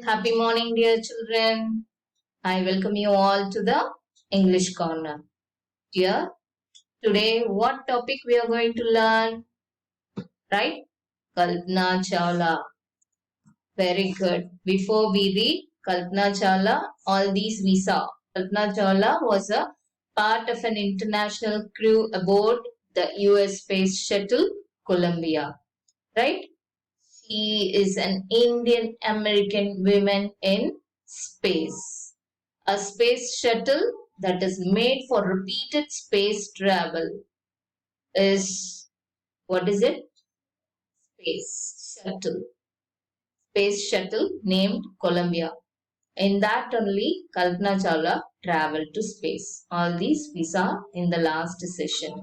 Happy morning, dear children. I welcome you all to the English corner. Dear, today what topic we are going to learn? Right? Kalpana Chawla. Very good. Before we read Kalpana Chawla, all these we saw. Kalpana Chawla was a part of an international crew aboard the US Space Shuttle Columbia. Right? She is an Indian American woman in space. A space shuttle that is made for repeated space travel is, what is it? Space shuttle. Space shuttle named Columbia. In that only Kalpana Chawla traveled to space. All these we saw in the last session.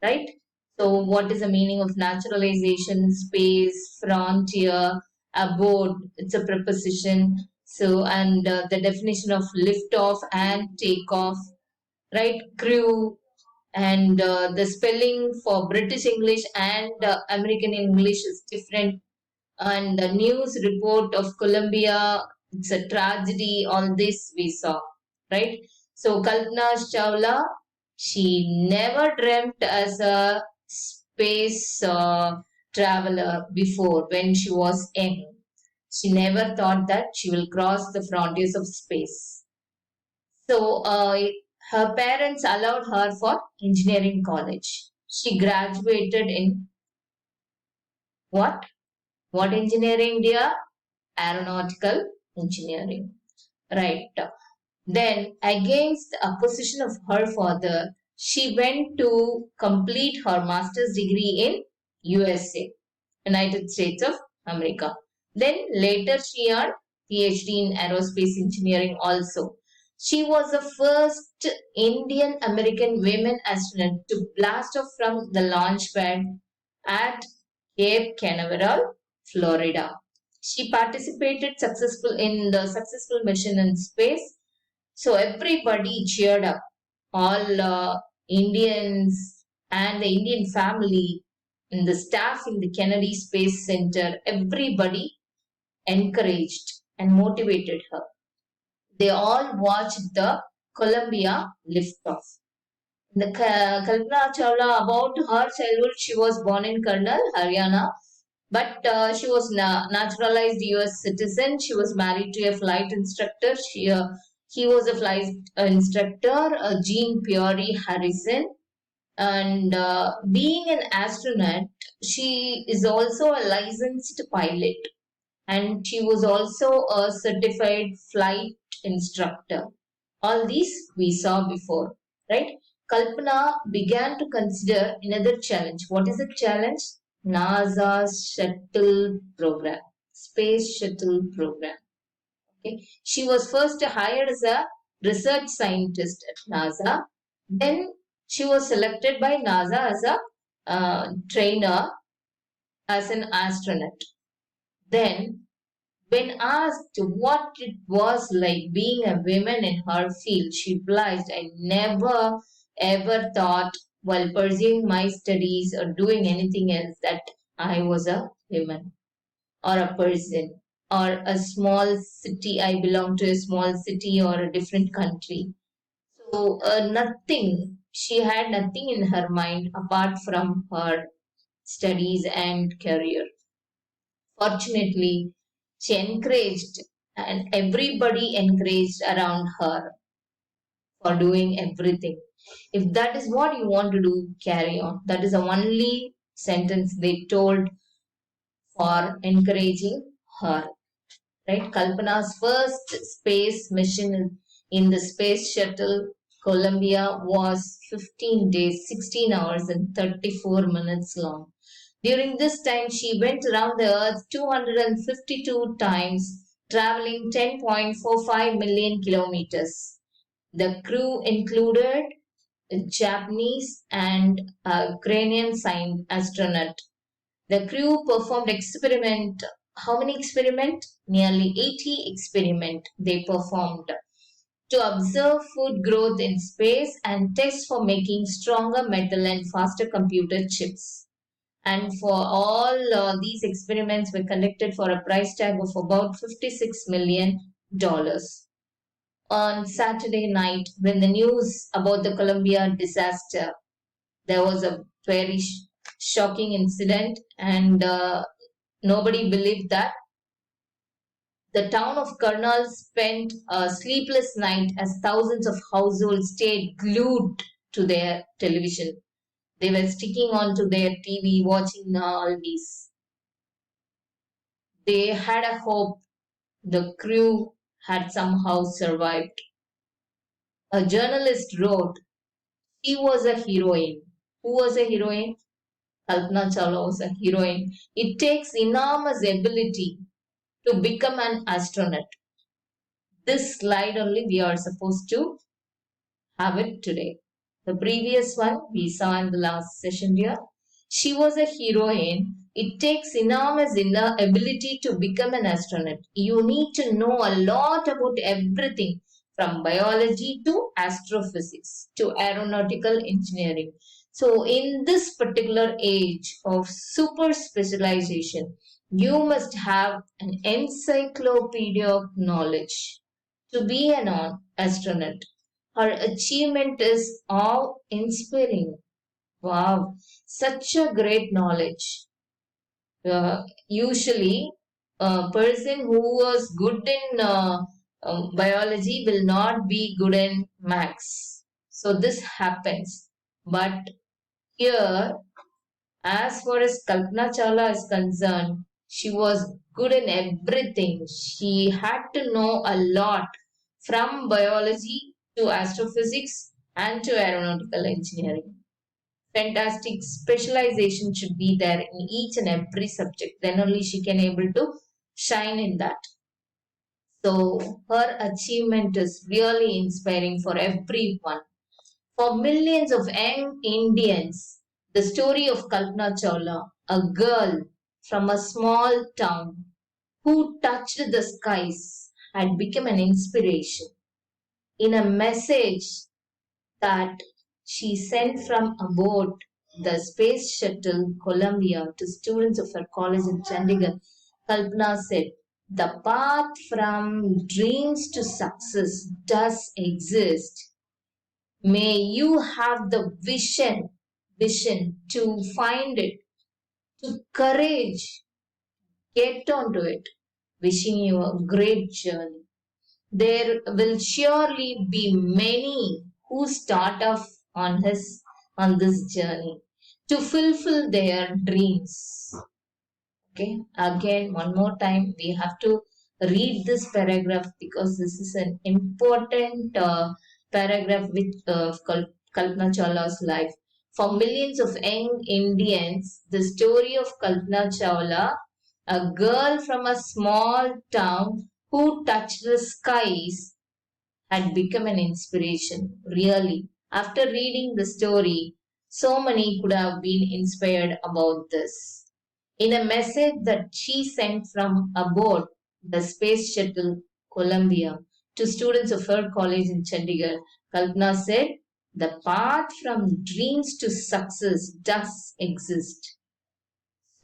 Right? So what is the meaning of naturalization, space, frontier, aboard? It's a preposition. So and the definition of lift off and take off, right? Crew, and the spelling for British English and American English is different. And the news report of Columbia, it's a tragedy. All this we saw, right? So Kalpana Chawla, she never dreamt as a space traveler before when she was young. She never thought that she will cross the frontiers of space. So her parents allowed her for engineering college. She graduated in what? What engineering, dear? Aeronautical engineering. Right. Then, against the opposition of her father, she went to complete her master's degree in USA, United States of America. Then later she earned PhD in aerospace engineering also. She was the first Indian American women astronaut to blast off from the launch pad at Cape Canaveral, Florida. She participated successful in the successful mission in space. So everybody cheered up. All Indians and the Indian family and the staff in the Kennedy Space Center, everybody encouraged and motivated her. They all watched the Columbia liftoff. The Kalpana Chawla, about her childhood, she was born in Karnal, Haryana, but she was naturalized US citizen. She was married to a flight instructor. He was a flight instructor, Jean Pierre Harrison. And being an astronaut, she is also a licensed pilot. And she was also a certified flight instructor. All these we saw before, right? Kalpana began to consider another challenge. What is the challenge? NASA's shuttle program, space shuttle program. Okay. She was first hired as a research scientist at NASA. Then she was selected by NASA as a trainer as an astronaut. Then, when asked what it was like being a woman in her field, she replied, I never ever thought while pursuing my studies or doing anything else that I was a woman or a person or a small city. I belong to a small city or a different country. So, nothing. She had nothing in her mind apart from her studies and career. Fortunately, she encouraged and everybody encouraged around her for doing everything. If that is what you want to do, carry on. That is the only sentence they told for encouraging her. Right? Kalpana's first space mission in the space shuttle Columbia was 15 days, 16 hours, and 34 minutes long. During this time, she went around the earth 252 times, traveling 10.45 million kilometers. The crew included a Japanese and a Ukrainian astronaut. The crew performed experiment. How many experiment? Nearly 80 experiment they performed to observe food growth in space and test for making stronger metal and faster computer chips. And for all these experiments were conducted for a price tag of about $56 million. On Saturday night, when the news about the Columbia disaster, there was a very shocking incident, and nobody believed that. The town of Karnal spent a sleepless night as thousands of households stayed glued to their television. They were sticking onto their TV, watching all these. They had a hope the crew had somehow survived. A journalist wrote, she was a heroine. Who was a heroine? Kalpana Chawla was a heroine. It takes enormous ability to become an astronaut. This slide only we are supposed to have it today. The previous one we saw in the last session here. She was a heroine. It takes enormous inner ability to become an astronaut. You need to know a lot about everything from biology to astrophysics to aeronautical engineering. So in this particular age of super specialization, you must have an encyclopedia of knowledge to be an astronaut. Her achievement is awe-inspiring. Wow, such a great knowledge. Usually, a person who was good in biology will not be good in maths. So this happens. But here, as far as Kalpana Chawla is concerned, she was good in everything. She had to know a lot from biology to astrophysics and to aeronautical engineering. Fantastic specialization should be there in each and every subject. Then only she can able to shine in that. So her achievement is really inspiring for everyone. For millions of young Indians, the story of Kalpana Chawla, a girl from a small town who touched the skies, had become an inspiration. In a message that she sent from aboard the space shuttle Columbia to students of her college in Chandigarh, Kalpana said, the path from dreams to success does exist. May you have the vision to find it, to courage, get onto it. Wishing you a great journey. There will surely be many who start off on this journey to fulfill their dreams. Okay, again, one more time, we have to read this paragraph because this is an important paragraph with Kalpana Chawla's life. For millions of young Indians, the story of Kalpana Chawla, a girl from a small town who touched the skies, had become an inspiration. Really, after reading the story, so many could have been inspired about this. In a message that she sent from aboard the space shuttle Columbia to students of her college in Chandigarh, Kalpana said, the path from dreams to success does exist.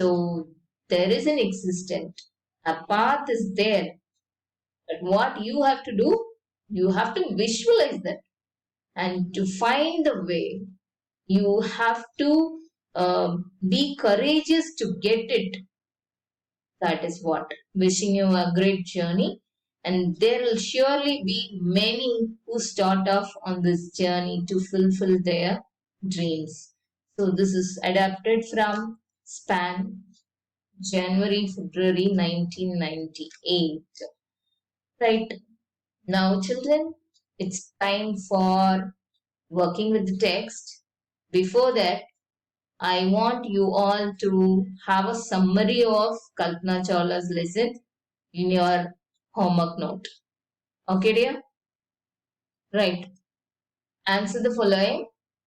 So there is an existent. A path is there. But what you have to do, you have to visualize that. And to find the way, you have to be courageous to get it. That is what. Wishing you a great journey. And there will surely be many who start off on this journey to fulfill their dreams. So this is adapted from Span, January, February 1998. Right. Now, children, it's time for working with the text. Before that, I want you all to have a summary of Kalpana Chawla's lesson in your homework note. Okay, dear? Right. Answer the following.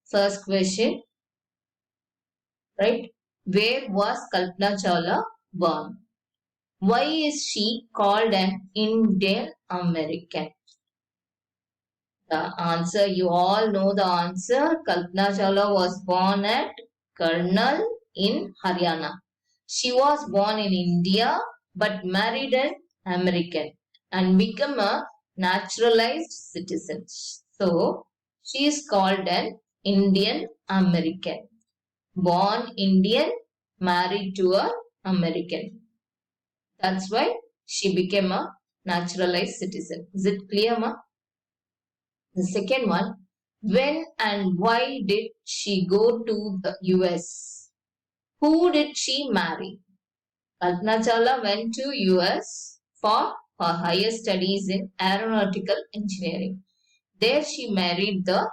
First question. Right. Where was Kalpana Chawla born? Why is she called an Indian American? The answer, you all know the answer. Kalpana Chawla was born at Karnal, in Haryana. She was born in India but married an American and became a naturalized citizen. So, she is called an Indian American. Born Indian, married to a American. That's why she became a naturalized citizen. Is it clear, ma? The second one, when and why did she go to the US? Who did she marry? Kalpana Chawla went to US for her higher studies in aeronautical engineering. There she married the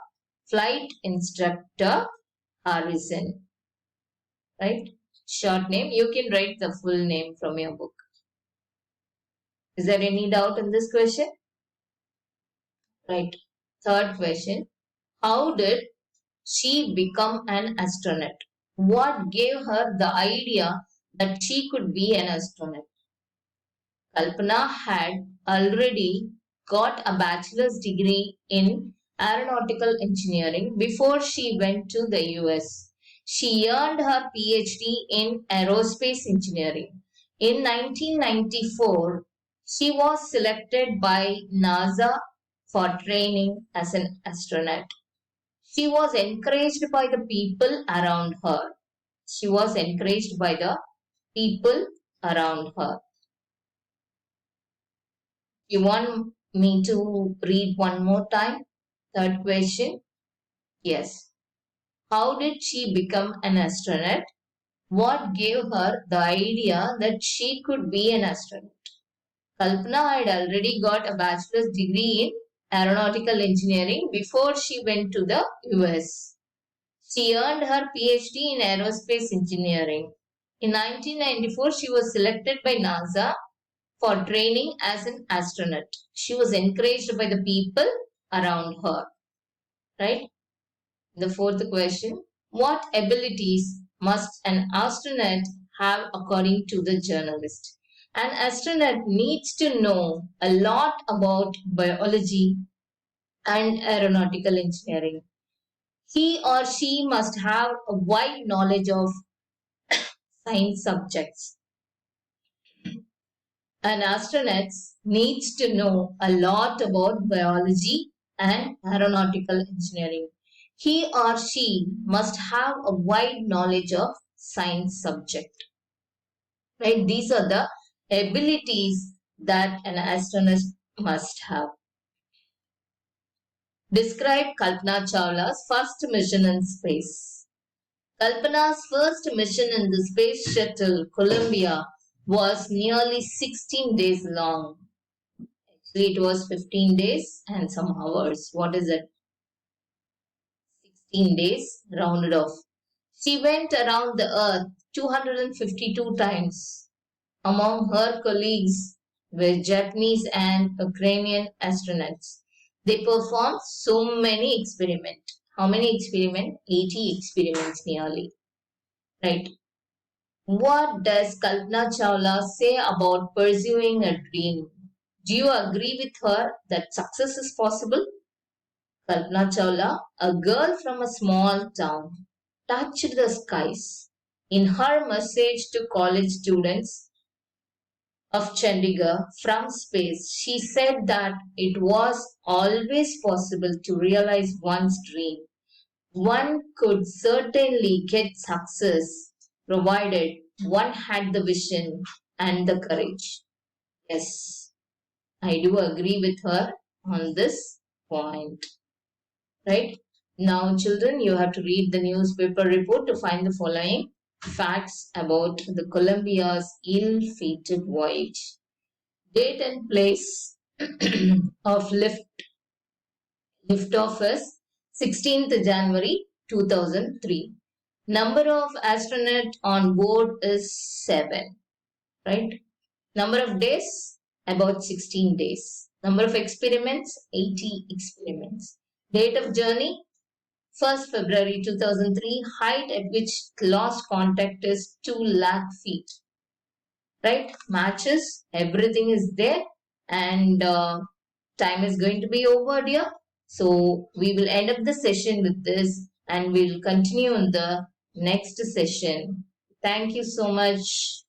flight instructor Harrison. Right? Short name. You can write the full name from your book. Is there any doubt in this question? Right. Third question. How did she become an astronaut? What gave her the idea that she could be an astronaut? Kalpana had already got a bachelor's degree in aeronautical engineering before she went to the US. She earned her PhD in aerospace engineering. In 1994, she was selected by NASA for training as an astronaut. She was encouraged by the people around her. She was encouraged by the people around her. You want me to read one more time? Third question. Yes. How did she become an astronaut? What gave her the idea that she could be an astronaut? Kalpana had already got a bachelor's degree in aeronautical engineering before she went to the US. She earned her PhD in aerospace engineering. In 1994, she was selected by NASA for training as an astronaut. She was encouraged by the people around her. Right? The fourth question, what abilities must an astronaut have according to the journalist? An astronaut needs to know a lot about biology and aeronautical engineering. He or she must have a wide knowledge of science subjects. An astronaut needs to know a lot about biology and aeronautical engineering. He or she must have a wide knowledge of science subject. Right? These are the abilities that an astronaut must have. Describe Kalpana Chawla's first mission in space. Kalpana's first mission in the space shuttle Columbia was nearly 16 days long. Actually, it was 15 days and some hours. What is it? 16 days rounded off. She went around the earth 252 times. Among her colleagues were Japanese and Ukrainian astronauts. They performed so many experiments. How many experiments? 80 experiments nearly. Right. What does Kalpana Chawla say about pursuing a dream? Do you agree with her that success is possible? Kalpana Chawla, a girl from a small town, touched the skies. In her message to college students of Chandigarh from space, she said that it was always possible to realize one's dream. One could certainly get success provided one had the vision and the courage. Yes, I do agree with her on this point. Right? Now, children, you have to read the newspaper report to find the following facts about the Columbia's ill-fated voyage. Date and place of liftoff is 16th January 2003. Number of astronauts on board is 7. Right? Number of days, about 16 days. Number of experiments, 80 experiments. Date of journey, 1st February 2003. Height at which lost contact is 2 lakh feet. Right? Matches, everything is there. And time is going to be over, dear. So, we will end up the session with this and we'll continue in the next session. Thank you so much.